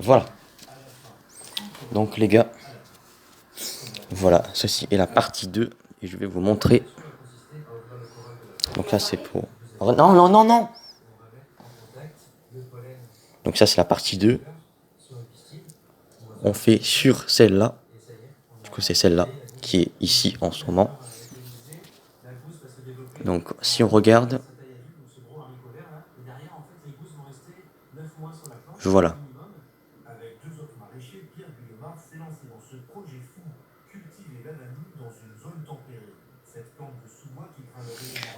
Voilà. Donc les gars, voilà, ceci est la partie 2 et je vais vous montrer. Donc là c'est pour... Non, non, non, non. Donc ça c'est la partie 2. On fait sur celle-là. Du coup c'est celle-là qui est ici en ce moment. Donc si on regarde, voilà.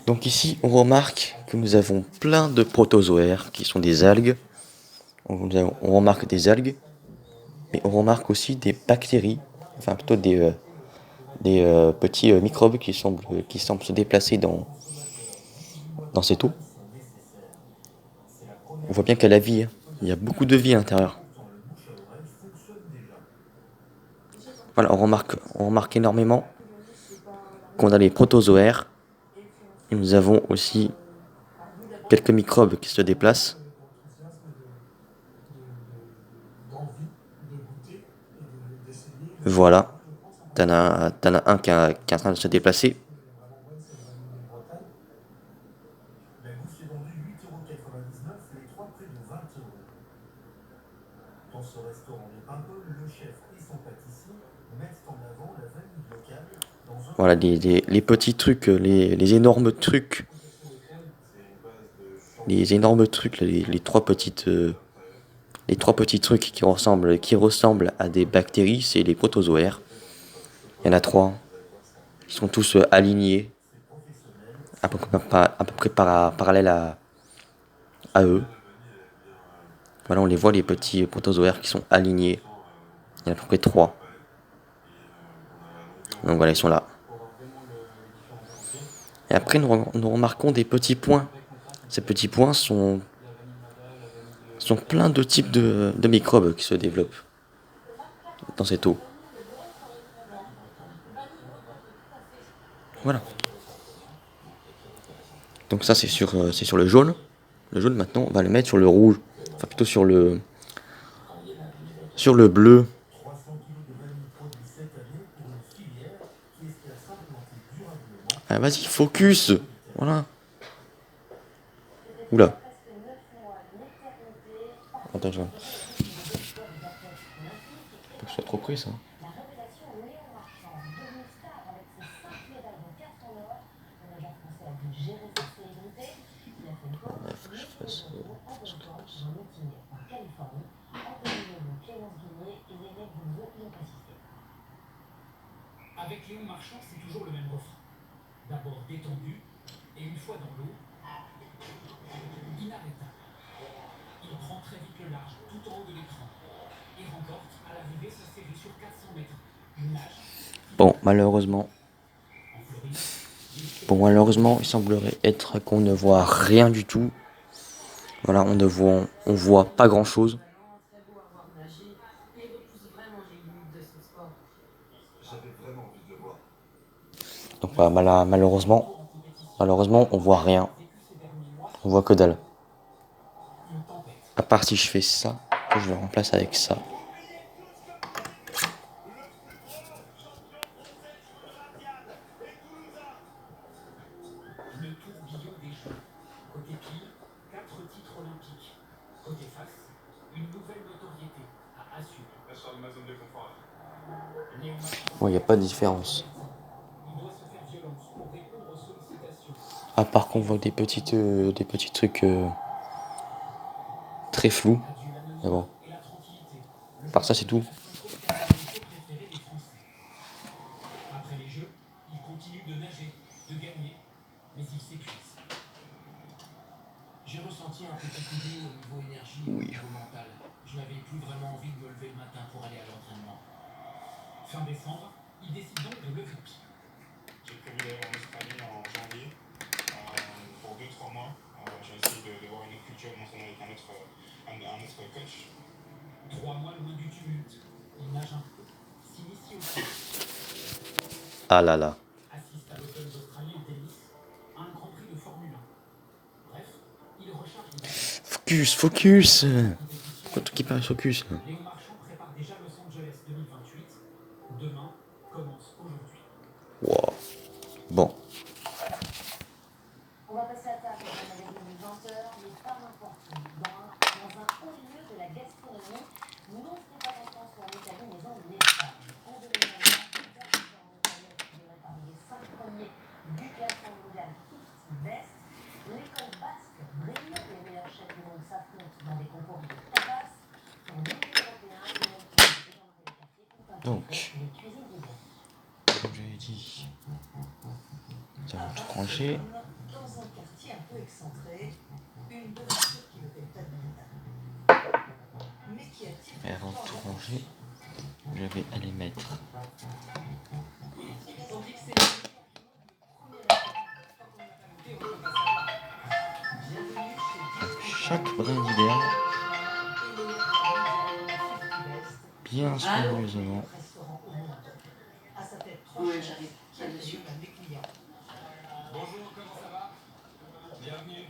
Donc ici on remarque que nous avons plein de protozoaires qui sont des algues. On remarque des algues, mais on remarque aussi des bactéries, enfin plutôt des petits microbes qui semblent se déplacer dans cette eau. On voit bien qu'il y a la vie, hein. Il y a beaucoup de vie à l'intérieur. Voilà, on remarque énormément qu'on a les protozoaires, et nous avons aussi quelques microbes qui se déplacent. Voilà, t'en as un qui est en train de se déplacer. Voilà, les petits trucs, les énormes trucs. Les énormes trucs, les trois petits trucs qui ressemblent à des bactéries, c'est les protozoaires. Il y en a trois. Ils sont tous alignés, à peu près parallèles à eux. Voilà, on les voit, les petits protozoaires qui sont alignés. Il y en a à peu près trois. Donc voilà, ils sont là. Et après, nous remarquons des petits points. Ces petits points sont pleins de types de microbes qui se développent dans cette eau. Voilà. Donc ça, c'est sur le jaune. Le jaune, maintenant, on va le mettre sur le rouge. Enfin, plutôt sur le bleu. Ah, vas-y, focus. Voilà. Oula. Attends, je vois. Faut que je sois trop pris, ça. Il faut que je fasse... Avec Léon Marchand, c'est toujours le même refrain. D'abord détendu, et une fois dans l'eau, inarrêtable. Il prend très vite le large, tout en haut de l'écran, et remporte à l'arrivée sa série sur 400 mètres. Une nage. Bon, malheureusement, il semblerait être qu'on ne voit rien du tout. Voilà, on voit pas grand chose. Donc voilà, malheureusement, on voit rien. On voit que dalle. À part si je fais ça, que je le remplace avec ça. Le tourbillon des Jeux. Côté pile, 4 titres olympiques. Côté face, une nouvelle notoriété à assurer. Là, sur ma zone de confort. Bon, il n'y a pas de différence. Il doit se faire violence pour répondre aux sollicitations. À part qu'on voit des petits trucs très flous. Mais bon. À part ça, c'est tout. Après les Jeux, il continue de nager, de gagner, mais il s'épuise. J'ai ressenti un petit coup dur au niveau énergie et au niveau mental. Je n'avais plus vraiment envie de me lever le matin pour aller à l'entraînement. Fin décembre, il décide donc de lever pied. J'ai prévu d'aller en Australie en janvier pour 2-3 mois. J'ai essayé de voir une autre culture, non seulement avec un autre coach. 3 mois loin du tumulte. Il nage un peu, s'initie au ski. Ah là là. Assiste à l'Open d'Australie en tennis, à un Grand Prix de Formule 1. Bref, il recharge les batteries. Focus. La compétition Contre qui parle Focus là. Léon Marchand prépare déjà Los Angeles 2028. Demain commence aujourd'hui. Wow. Bon. On va passer à table dans un magazine de 20 heures, mais pas n'importe où. Dans un haut lieu de la gastronomie, non, ce n'est pas en France ou en Italie, mais en Espagne. En 2024, Pizza Restaurant Italienne figurait parmi les 5 premiers du classement mondial 50 Best. L'école basque brille, les meilleurs chefs du monde s'affrontent dans des concours de tapas. En milieu européen, les mêmes cuisines et Jean-Marie Le Café ont un Donc, les cuisines d'hiver. comme j'avais dit, nous avons tout rangé. Dans un quartier un peu excentré, une devanture qui ne fait pas de mine, mais qui attire. Et avant de tout ranger, je vais aller mettre chaque brin d'idéal bien soigneusement. Ouais, j'arrive là-dessus. Bonjour, comment ça va? Bienvenue.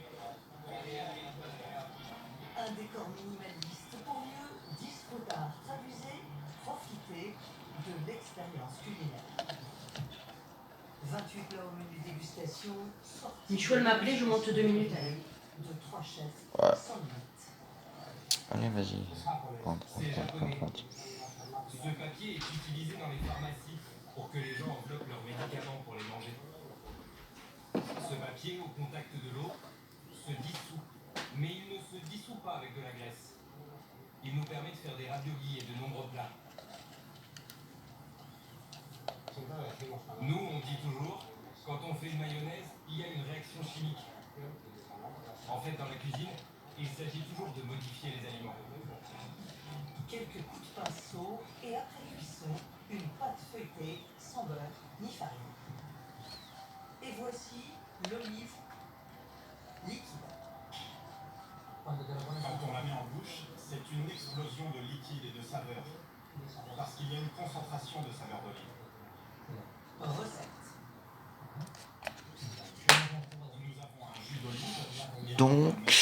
Un décor minimaliste pour mieux disfruter, s'amuser, profiter de l'expérience culinaire. 28 plats au menu dégustation, sortis Michel m'appelait, je monte 2 minutes. de 3 chefs Ouais. sans limite. Allez, vas-y. Rentre. Ce papier est utilisé dans les pharmacies pour que les gens enveloppent leurs médicaments pour les manger. Ce papier, au contact de l'eau, se dissout. Mais il ne se dissout pas avec de la graisse. Il nous permet de faire des raviolis et de nombreux plats. Nous, on dit toujours, quand on fait une mayonnaise, il y a une réaction chimique. En fait, dans la cuisine, il s'agit toujours de modifier les aliments. Quelques coups de pinceau et après cuisson, une pâte feuilletée sans beurre ni farine. Et voici l'olive liquide. Quand on la met en bouche, c'est une explosion de liquide et de saveur. Parce qu'il y a une concentration de saveur d'olive. Recette. Nous avons un jus d'olive. Donc,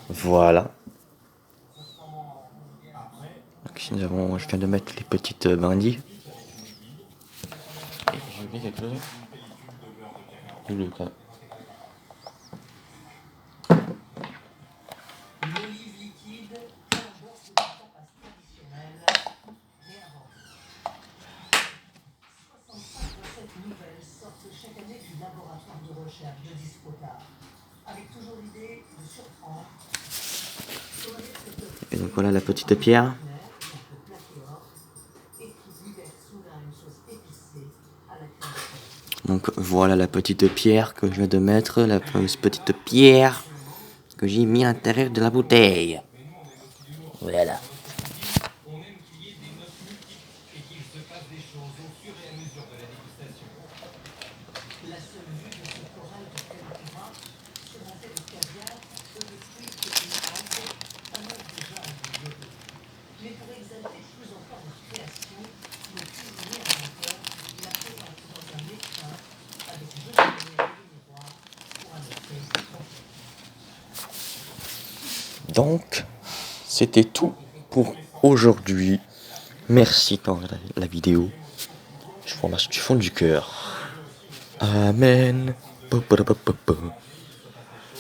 voilà. Donc ici nous avons, je viens de mettre les petites brindilles. Et j'ai oublié quelque chose. Le cas. L'olive liquide, un beurre de tapas traditionnel, réinventé. 65 recettes nouvelles sortent chaque année du laboratoire de recherche de Dispotar, avec toujours l'idée de surprendre. Et donc voilà la petite pierre. Donc voilà la petite pierre que je viens de mettre, la petite pierre que j'ai mis à l'intérieur de la bouteille. Voilà. On aime qu'il y ait des notes multiples et qu'il se passe des choses au fur et à mesure de la dégustation. La seule vue de ce corail de Calcura, surmonté de caviar, de fruits et de algues, annonce déjà un goût de. Mais pour exalter plus encore leur création, nos cuisiniers inventeurs la présentent dans un écrin avec jeu de lumière et de miroir pour un effet complet. Donc, c'était tout pour aujourd'hui. Merci pour la vidéo. Je vous remercie du fond du cœur. Amen.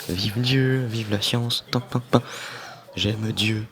Vive Dieu, vive la science. J'aime Dieu.